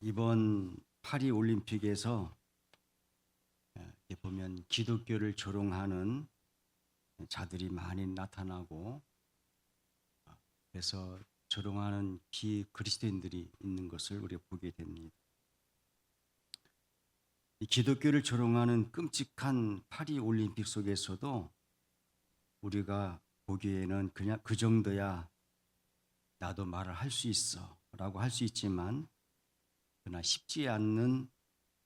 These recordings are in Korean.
이번 파리 올림픽에서 이렇게 보면 기독교를 조롱하는 자들이 많이 나타나고, 그래서 조롱하는 비그리스도인들이 있는 것을 우리가 보게 됩니다. 이 기독교를 조롱하는 끔찍한 파리 올림픽 속에서도 우리가 보기에는 그냥 그 정도야 나도 말을 할 수 있어 라고 할 수 있지만, 그러나 쉽지 않는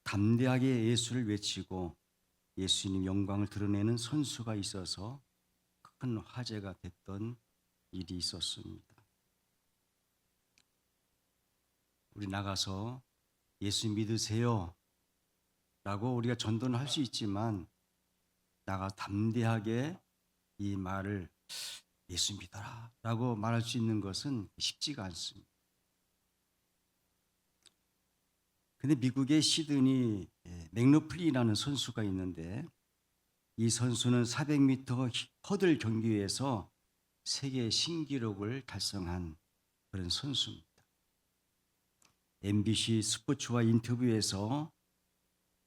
담대하게 예수를 외치고 예수님 영광을 드러내는 선수가 있어서 큰 화제가 됐던 일이 있었습니다. 우리 나가서 예수 믿으세요 라고 우리가 전도는 할 수 있지만, 나가 담대하게 이 말을 예수 믿어라 라고 말할 수 있는 것은 쉽지가 않습니다. 근데 미국의 시드니 맥로플리라는 선수가 있는데, 이 선수는 400m 허들 경기에서 세계 신기록을 달성한 그런 선수입니다. MBC 스포츠와 인터뷰에서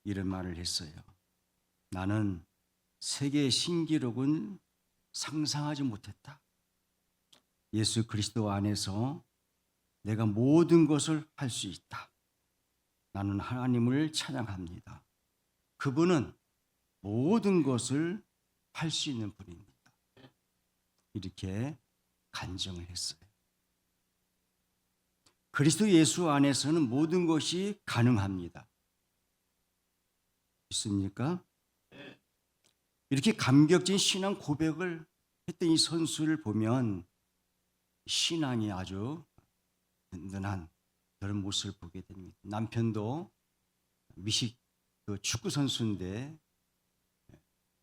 이런 말을 했어요. 나는 세계 신기록은 상상하지 못했다. 예수 그리스도 안에서 내가 모든 것을 할 수 있다. 나는 하나님을 찬양합니다. 그분은 모든 것을 할 수 있는 분입니다. 이렇게 간증을 했어요. 그리스도 예수 안에서는 모든 것이 가능합니다. 있습니까? 이렇게 감격진 신앙 고백을 했던 이 선수를 보면 신앙이 아주 든든한 그런 모습을 보게 됩니다. 남편도 미식 축구 선수인데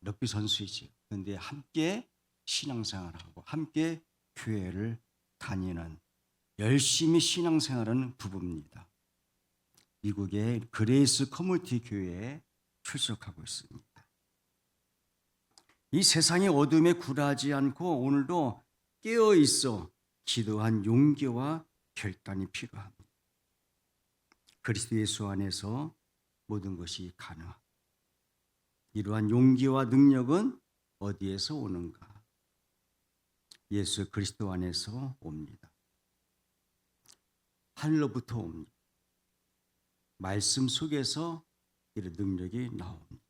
럭비 선수이죠. 그런데 함께 신앙생활하고 함께 교회를 다니는, 열심히 신앙생활하는 부부입니다. 미국의 그레이스 커뮤니티 교회에 출석하고 있습니다. 이 세상의 어둠에 굴하지 않고 오늘도 깨어 있어 기도한 용기와 결단이 필요합니다. 그리스도 예수 안에서 모든 것이 가능합니다. 이러한 용기와 능력은 어디에서 오는가? 예수 그리스도 안에서 옵니다. 하늘로부터 옵니다. 말씀 속에서 이런 능력이 나옵니다.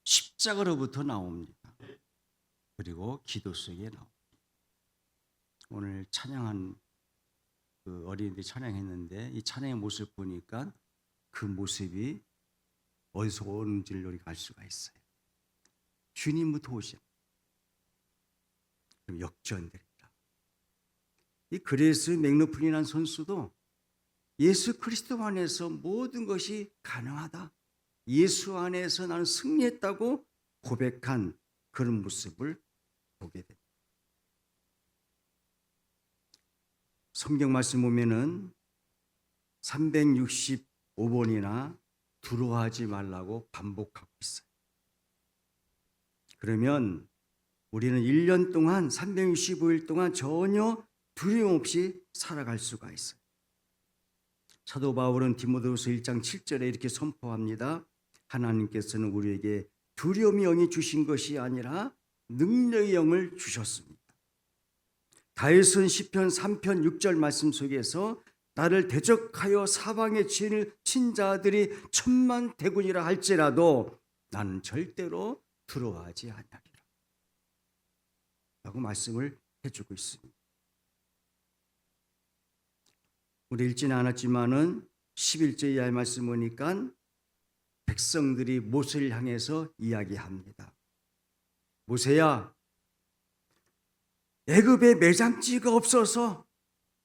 십자가로부터 나옵니다. 그리고 기도 속에 나옵니다. 오늘 찬양한 그 어린이들이 찬양했는데, 이 찬양의 모습 보니까 그 모습이 어디서 오는지를 우리가 알 수가 있어요. 주님부터 오십니다. 그럼 역전됩니다. 이 그레이스 맥로플리라는 선수도 예수 그리스도 안에서 모든 것이 가능하다, 예수 안에서 나는 승리했다고 고백한 그런 모습을 보게 됩니다. 성경 말씀 보면은 365번이나 두려워하지 말라고 반복하고 있어요. 그러면 우리는 1년 동안 365일 동안 전혀 두려움 없이 살아갈 수가 있어요. 사도 바울은 디모데후서 1장 7절에 이렇게 선포합니다. 하나님께서는 우리에게 두려움의 영이 주신 것이 아니라 능력의 영을 주셨습니다. 다윗은 시편 3편 6절 말씀 속에서 나를 대적하여 사방에 친 자들이 천만 대군이라 할지라도 나는 절대로 두려워하지 아니하리라 라고 말씀을 해주고 있습니다. 우리 읽지는 않았지만은 11절 이하의 말씀 보니까 백성들이 모세를 향해서 이야기합니다. 모세야, 애굽에 매장지가 없어서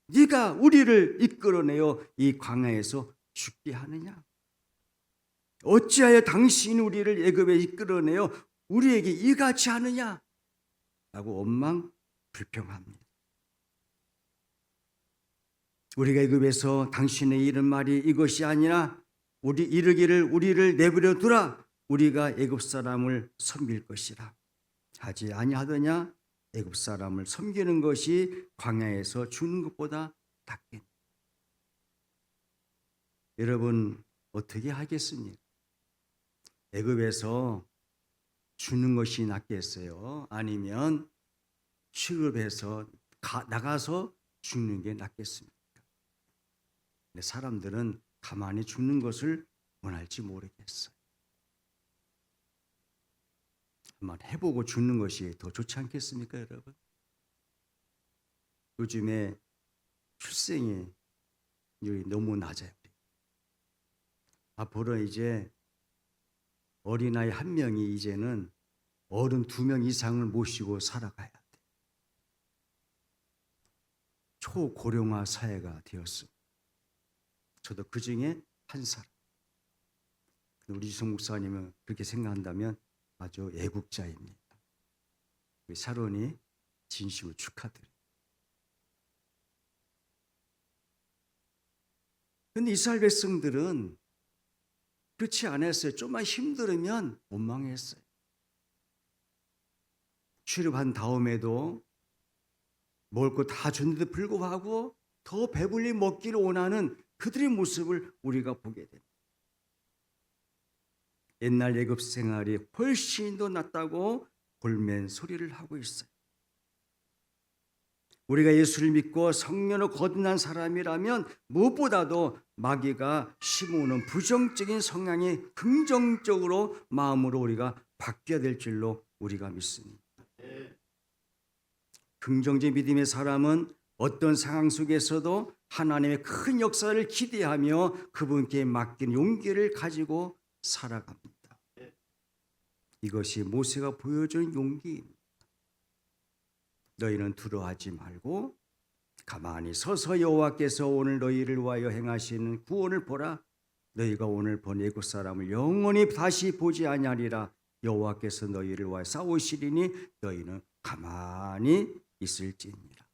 네가 우리를 이끌어내어 이 광야에서 죽게 하느냐? 어찌하여 당신이 우리를 애굽에 이끌어내어 우리에게 이같이 하느냐? 라고 원망 불평합니다. 우리가 애굽에서 당신의 이른 말이 이것이 아니라 우리 이르기를 우리를 내버려 두라, 우리가 애굽 사람을 섬길 것이라 하지 아니하더냐? 애굽 사람을 섬기는 것이 광야에서 죽는 것보다 낫겠다. 여러분 어떻게 하겠습니까? 애굽에서 주는 것이 낫겠어요? 아니면 취급해서 나가서 죽는 게 낫겠습니까? 근데 사람들은 가만히 죽는 것을 원할지 모르겠어요. 한번 해보고 죽는 것이 더 좋지 않겠습니까, 여러분? 요즘에 출생률이 너무 낮아요. 앞으로 이제 어린아이 한 명이 이제는 어른 2명 이상을 모시고 살아가야 돼. 초고령화 사회가 되었습니다. 저도 그 중에 한 사람. 우리 유성 목사님은 그렇게 생각한다면 아주 애국자입니다. 우리 샤론이 진심으로 축하드려요. 그런데 이스라엘 백성들은 그렇지 않았어요. 좀만 힘들으면 원망했어요. 출입한 다음에도 먹을 거 다 줬는데도 불구하고 더 배불리 먹기를 원하는 그들의 모습을 우리가 보게 됩니다. 옛날 애굽 생활이 훨씬 더 낫다고 골멘 소리를 하고 있어요. 우리가 예수를 믿고 성령으로 거듭난 사람이라면 무엇보다도 마귀가 심어오는 부정적인 성향이 긍정적으로 마음으로 우리가 바뀌어야 될 줄로 우리가 믿습니다. 긍정적 믿음의 사람은 어떤 상황 속에서도 하나님의 큰 역사를 기대하며 그분께 맡긴 용기를 가지고 살아갑니다. 이것이 모세가 보여준 용기입니다. 너희는 두려워하지 말고 가만히 서서 여호와께서 오늘 너희를 위하여 행하시는 구원을 보라. 너희가 오늘 본 애굽 사람을 영원히 다시 보지 아니하리라. 여호와께서 너희를 위하여 싸우시리니 너희는 가만히 있을지니라.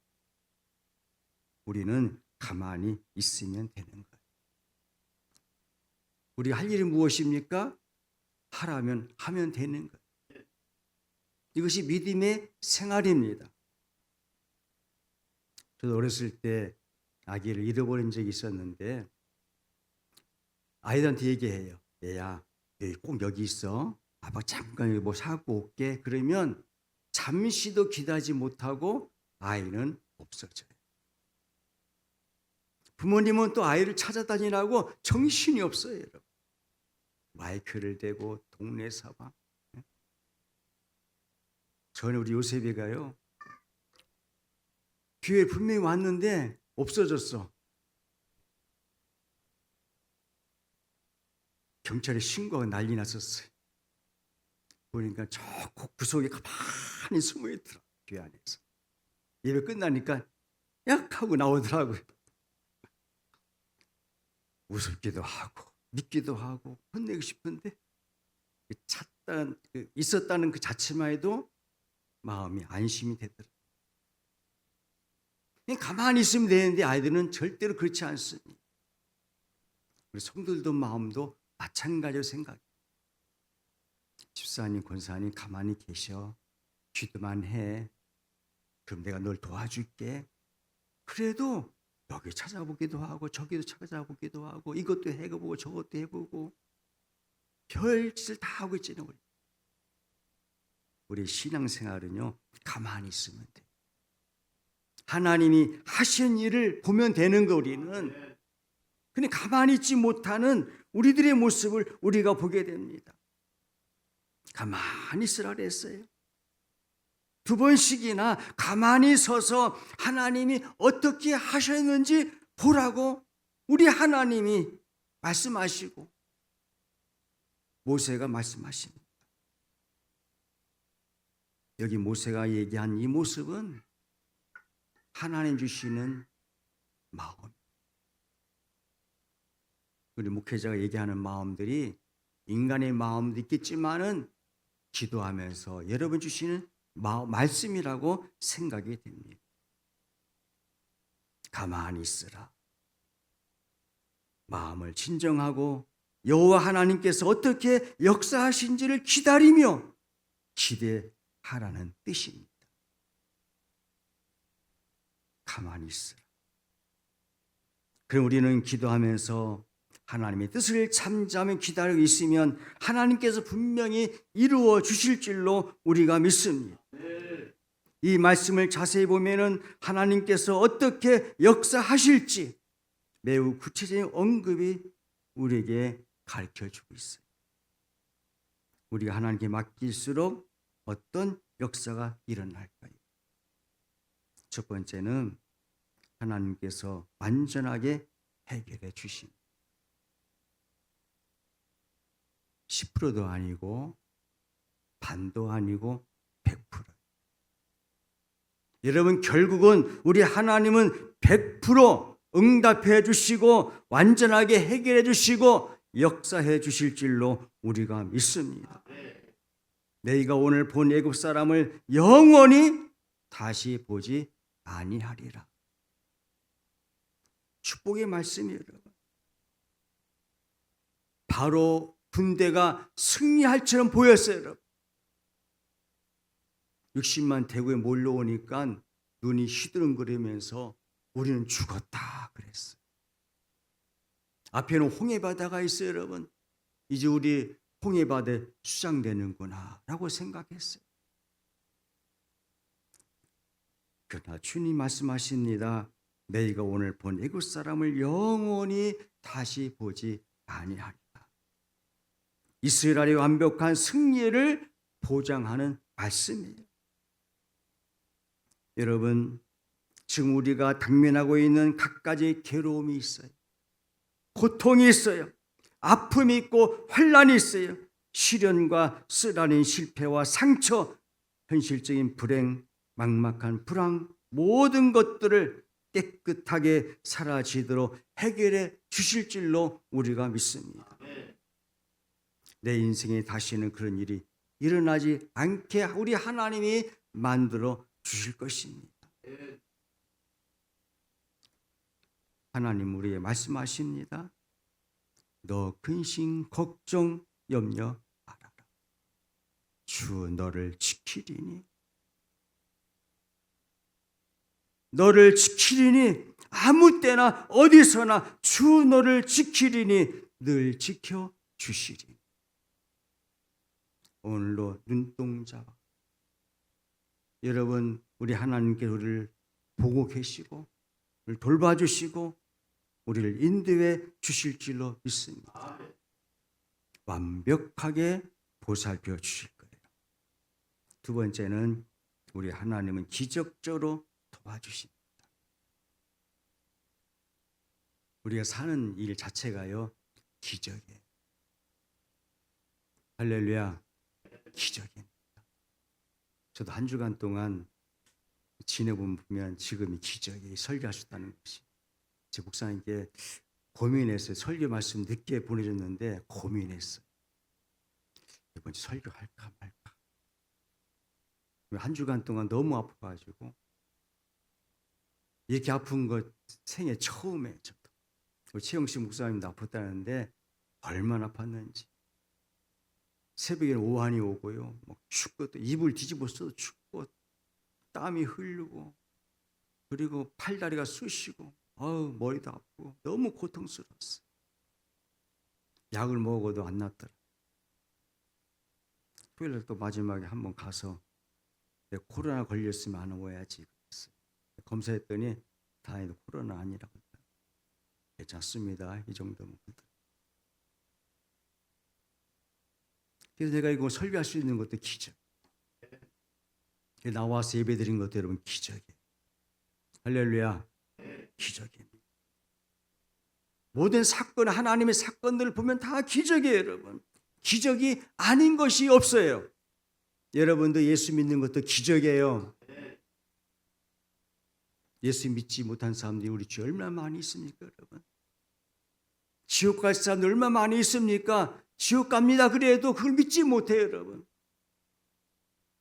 우리는 가만히 있으면 되는 거예요. 우리가 할 일이 무엇입니까? 하라면 하면 되는 거예요. 이것이 믿음의 생활입니다. 저도 어렸을 때 아기를 잃어버린 적이 있었는데 아이들한테 얘기해요. 얘야, 여기 꼭 여기 있어. 아빠 잠깐 여기 뭐 사고 올게. 그러면 잠시도 기다리지 못하고 아이는 없어져요. 부모님은 또 아이를 찾아다니라고 정신이 없어요, 여러분. 마이크를 대고 동네 사방. 전에 우리 요셉이가요. 교회 분명히 왔는데 없어졌어. 경찰에 신고가 난리 났었어요. 보니까 저 구석에 가만히 숨어 있더라. 교회 안에서. 예배 끝나니까 약 하고 나오더라고요. 우습기도 하고 믿기도 하고 혼내고 싶은데 있었다는 그 자체만 해도 마음이 안심이 되더라고요. 그냥 가만히 있으면 되는데 아이들은 절대로 그렇지 않습니다. 우리 성도들도 마음도 마찬가지로 생각해요. 집사님, 권사님 가만히 계셔. 기도만 해. 그럼 내가 널 도와줄게. 그래도 여기 찾아보기도 하고 저기도 찾아보기도 하고 이것도 해보고 저것도 해보고 별짓을 다 하고 있잖아요. 우리 신앙생활은요, 가만히 있으면 돼요. 하나님이 하신 일을 보면 되는 거 우리는. 근데 가만히 있지 못하는 우리들의 모습을 우리가 보게 됩니다. 가만히 있으라 그랬어요. 2번씩이나 가만히 서서 하나님이 어떻게 하셨는지 보라고 우리 하나님이 말씀하시고 모세가 말씀하십니다. 여기 모세가 얘기한 이 모습은 하나님 주시는 마음. 우리 목회자가 얘기하는 마음들이 인간의 마음도 있겠지만은 기도하면서 여러분 주시는 말씀이라고 생각이 됩니다. 가만히 있으라. 마음을 진정하고 여호와 하나님께서 어떻게 역사하신지를 기다리며 기대하라는 뜻입니다. 가만히 있으라. 그럼 우리는 기도하면서 하나님의 뜻을 잠잠히 기다리고 있으면 하나님께서 분명히 이루어 주실 줄로 우리가 믿습니다. 이 말씀을 자세히 보면은 하나님께서 어떻게 역사하실지 매우 구체적인 언급이 우리에게 가르쳐 주고 있어요. 우리가 하나님께 맡길수록 어떤 역사가 일어날까요? 첫 번째는 하나님께서 완전하게 해결해 주십니다. 10%도 아니고 반도 아니고 100%. 여러분, 결국은 우리 하나님은 100% 응답해 주시고 완전하게 해결해 주시고 역사해 주실 줄로 우리가 믿습니다. 너희가 오늘 본 애굽 사람을 영원히 다시 보지 아니하리라. 축복의 말씀이에요. 바로 군대가 승리할처럼 보였어요. 여러분. 60만 대구에 몰려오니까 눈이 휘두른거리면서 우리는 죽었다 그랬어요. 앞에는 홍해바다가 있어요. 여러분, 이제 우리 홍해바다에 수장되는구나 라고 생각했어요. 그러나 주님 말씀하십니다. 너희가 오늘 본 애굽 사람을 영원히 다시 보지 아니하리라. 이스라엘의 완벽한 승리를 보장하는 말씀이에요. 여러분, 지금 우리가 당면하고 있는 갖가지 괴로움이 있어요. 고통이 있어요. 아픔이 있고 환난이 있어요. 시련과 쓰라린 실패와 상처, 현실적인 불행, 막막한 불황, 모든 것들을 깨끗하게 사라지도록 해결해 주실 줄로 우리가 믿습니다. 내 인생에 다시는 그런 일이 일어나지 않게 우리 하나님이 만들어 주실 것입니다. 하나님 우리에게 말씀하십니다. 너 근심 걱정 염려 말아라. 주 너를 지키리니. 너를 지키리니. 아무 때나 어디서나 주 너를 지키리니 늘 지켜 주시리니. 오늘로 눈동자. 여러분, 우리 하나님께서 우리를 보고 계시고 우리를 돌봐주시고 우리를 인도해 주실 줄로 믿습니다. 완벽하게 보살펴 주실 거예요. 두 번째는 우리 하나님은 기적적으로 도와주십니다. 우리가 사는 일 자체가요, 기적이에요. 할렐루야, 기적입니다. 저도 한 주간 동안 지내보면 지금이 기적이 설교하셨다는 것이. 제 목사님께 고민했어요. 설교 말씀 늦게 보내줬는데 고민했어요. 이번 주 설교할까 말까. 한 주간 동안 너무 아파가지고 이렇게 아픈 거 생애 처음에 저도. 최영식 목사님도 아팠다는데 얼마나 아팠는지. 새벽에는 오한이 오고요. 막 춥고 또 이불 뒤집어 써도 춥고 땀이 흐르고 그리고 팔다리가 쑤시고 머리도 아프고 너무 고통스러웠어요. 약을 먹어도 안 낫더라. 토요일에 또 마지막에 한번 가서 내가 코로나 걸렸으면 안 와야지 그랬어요. 검사했더니 다행히도 코로나 아니라고. 괜찮습니다. 이 정도면. 그래서 내가 이거 설교할 수 있는 것도 기적. 나와서 예배드린 것도 여러분 기적이에요. 할렐루야, 기적입니다. 모든 사건, 하나님의 사건들을 보면 다 기적이에요. 여러분, 기적이 아닌 것이 없어요. 여러분도 예수 믿는 것도 기적이에요. 예수 믿지 못한 사람들이 우리 주위에 얼마나 많이 있습니까? 여러분, 지옥 갈 사람들 얼마나 많이 있습니까? 지옥 갑니다 그래도 그걸 믿지 못해요. 여러분,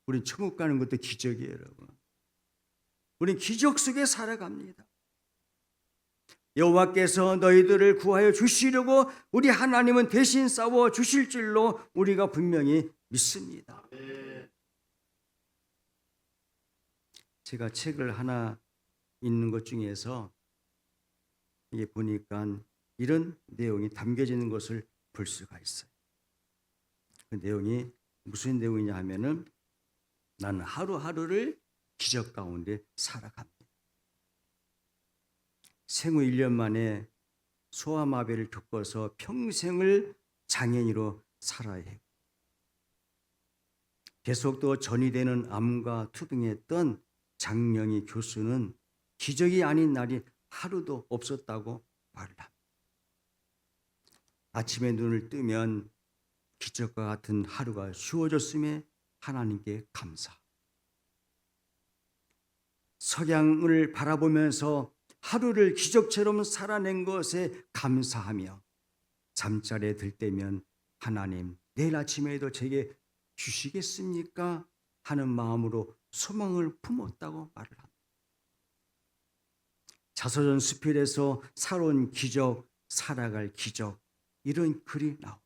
우린 천국 가는 것도 기적이에요. 여러분, 우린 기적 속에 살아갑니다. 여호와께서 너희들을 구하여 주시려고 우리 하나님은 대신 싸워 주실 줄로 우리가 분명히 믿습니다. 제가 책을 하나 읽는 것 중에서 이게 보니까 이런 내용이 담겨져 있는 것을 볼 수가 있어요. 그 내용이 무슨 내용이냐 하면은 나는 하루하루를 기적 가운데 살아갑니다. 생후 1년 만에 소아마비를 겪어서 평생을 장애인으로 살아야 해요. 계속 또 전이되는 암과 투병했던 장영희 교수는 기적이 아닌 날이 하루도 없었다고 말을 합니다. 아침에 눈을 뜨면 기적과 같은 하루가 주어졌음에 하나님께 감사. 석양을 바라보면서 하루를 기적처럼 살아낸 것에 감사하며 잠자리에 들 때면 하나님 내일 아침에도 제게 주시겠습니까? 하는 마음으로 소망을 품었다고 말을 합니다. 자서전 수필에서 살아온 기적, 살아갈 기적 이런 글이 나옵니다.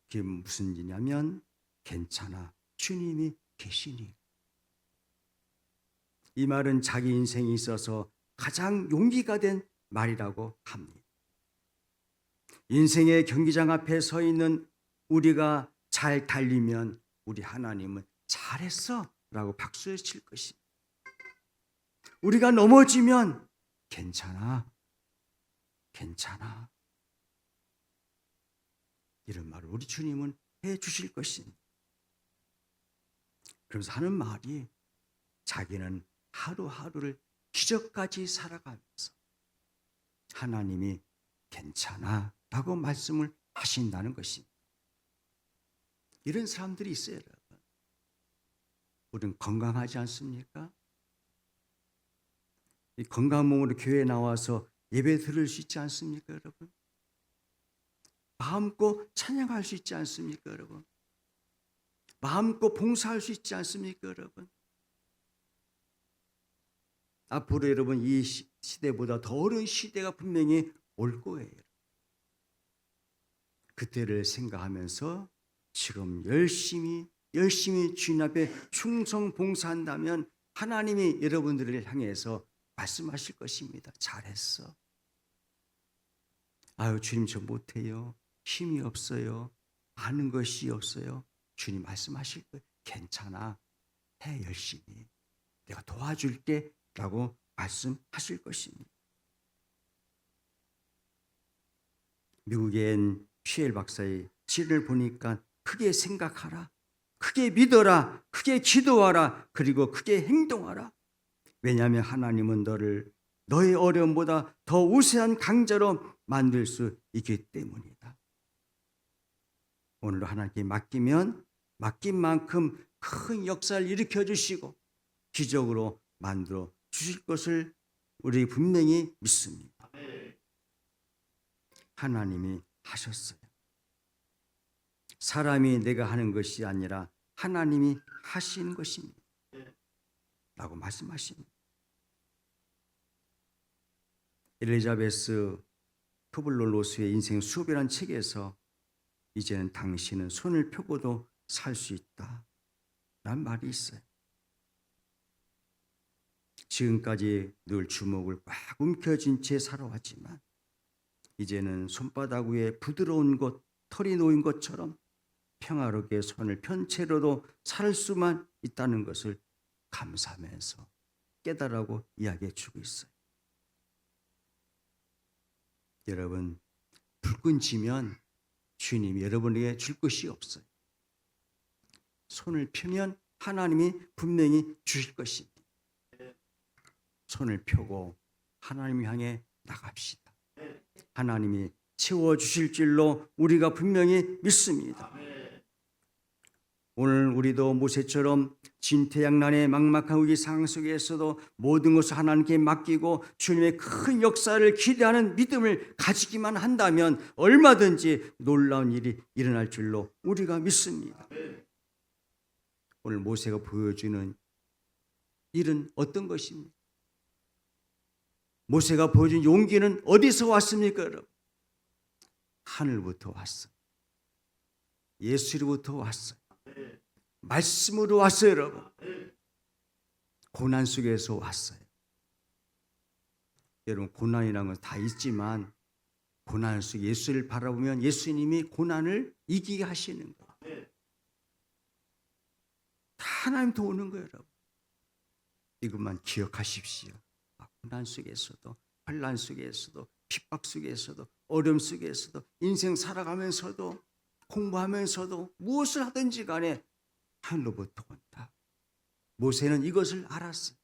그게 무슨 일이냐면 괜찮아 주님이 계시니. 이 말은 자기 인생에 있어서 가장 용기가 된 말이라고 합니다. 인생의 경기장 앞에 서 있는 우리가 잘 달리면 우리 하나님은 잘했어 라고 박수를 칠 것입니다. 우리가 넘어지면 괜찮아 괜찮아 이런 말을 우리 주님은 해 주실 것입니다. 그러면서 하는 말이 자기는 하루하루를 기적까지 살아가면서 하나님이 괜찮아 라고 말씀을 하신다는 것입니다. 이런 사람들이 있어요, 여러분. 우리는 건강하지 않습니까? 이 건강한 몸으로 교회에 나와서 예배 들을 수 있지 않습니까, 여러분? 마음껏 찬양할 수 있지 않습니까, 여러분? 마음껏 봉사할 수 있지 않습니까, 여러분? 앞으로 여러분 이 시대보다 더 어려운 시대가 분명히 올 거예요. 그때를 생각하면서 지금 열심히 주님 앞에 충성 봉사한다면 하나님이 여러분들을 향해서 말씀하실 것입니다. 잘했어. 아유 주님 저 못해요. 힘이 없어요. 아는 것이 없어요. 주님 말씀하실 거예요. 괜찮아. 해 열심히. 내가 도와줄게 라고 말씀하실 것입니다. 미국엔 피엘 박사의 시를 보니까 크게 생각하라. 크게 믿어라. 크게 기도하라. 그리고 크게 행동하라. 왜냐하면 하나님은 너를 너의 어려움보다 더 우세한 강자로 만들 수 있기 때문이다. 오늘도 하나님께 맡기면 맡긴 만큼 큰 역사를 일으켜 주시고 기적으로 만들어 주실 것을 우리 분명히 믿습니다. 하나님이 하셨어요. 사람이 내가 하는 것이 아니라 하나님이 하신 것입니다. 라고 말씀하십니다. 엘리자베스 투블로로스의 인생 수업이라는 책에서 이제는 당신은 손을 펴고도 살 수 있다 라는 말이 있어요. 지금까지 늘 주먹을 꽉 움켜쥔 채 살아왔지만 이제는 손바닥 위에 부드러운 것, 털이 놓인 것처럼 평화롭게 손을 편 채로도 살 수만 있다는 것을 감사하면서 깨달으라고 이야기해 주고 있어요. 여러분, 불끈 지면 주님이 여러분에게 줄 것이 없어요. 손을 펴면 하나님이 분명히 주실 것입니다. 손을 펴고 하나님 향해 나갑시다. 하나님이 채워주실 줄로 우리가 분명히 믿습니다. 오늘 우리도 모세처럼 진퇴양난의 막막한 위기 상황 속에서도 모든 것을 하나님께 맡기고 주님의 큰 역사를 기대하는 믿음을 가지기만 한다면 얼마든지 놀라운 일이 일어날 줄로 우리가 믿습니다. 오늘 모세가 보여주는 일은 어떤 것입니까? 모세가 보여준 용기는 어디서 왔습니까, 여러분? 하늘부터 왔어요. 예수로부터 왔어요. 말씀으로 왔어요, 여러분. 고난 속에서 왔어요. 여러분 고난이라는 건 다 있지만 고난 속에 예수를 바라보면 예수님이 고난을 이기게 하시는 거. 다 하나님 도우는 거예요, 여러분. 이것만 기억하십시오. 고난 속에서도, 환난 속에서도, 핍박 속에서도, 어려움 속에서도, 인생 살아가면서도, 공부하면서도 무엇을 하든지 간에 하늘로부터 온다. 모세는 이것을 알았어요.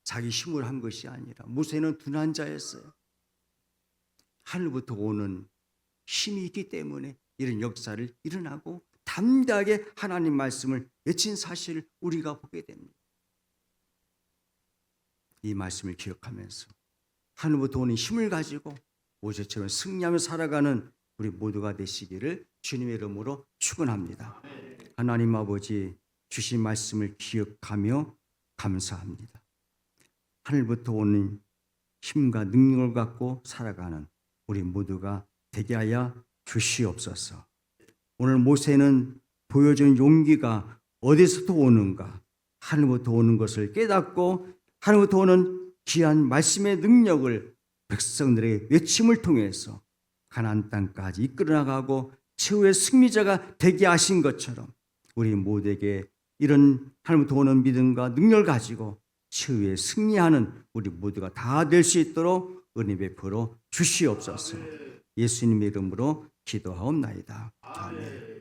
자기 힘으로 한 것이 아니라 모세는 둔한 자였어요. 하늘부터 오는 힘이 있기 때문에 이런 역사를 일어나고 담대하게 하나님 말씀을 외친 사실을 우리가 보게 됩니다. 이 말씀을 기억하면서 하늘부터 오는 힘을 가지고 모세처럼 승리하며 살아가는 우리 모두가 되시기를 주님의 이름으로 축원합니다. 하나님 아버지 주신 말씀을 기억하며 감사합니다. 하늘부터 오는 힘과 능력을 갖고 살아가는 우리 모두가 되게 하여 주시옵소서. 오늘 모세는 보여준 용기가 어디서부터 오는가? 하늘부터 오는 것을 깨닫고 하늘부터 오는 귀한 말씀의 능력을 백성들의 외침을 통해서 가나안 땅까지 이끌어 나가고 최후의 승리자가 되게 하신 것처럼 우리 모두에게 이런 하늘부터 오는 믿음과 능력을 가지고 최후의 승리하는 우리 모두가 다 될 수 있도록 은혜 베풀어 주시옵소서. 예수님의 이름으로 기도하옵나이다. 아멘.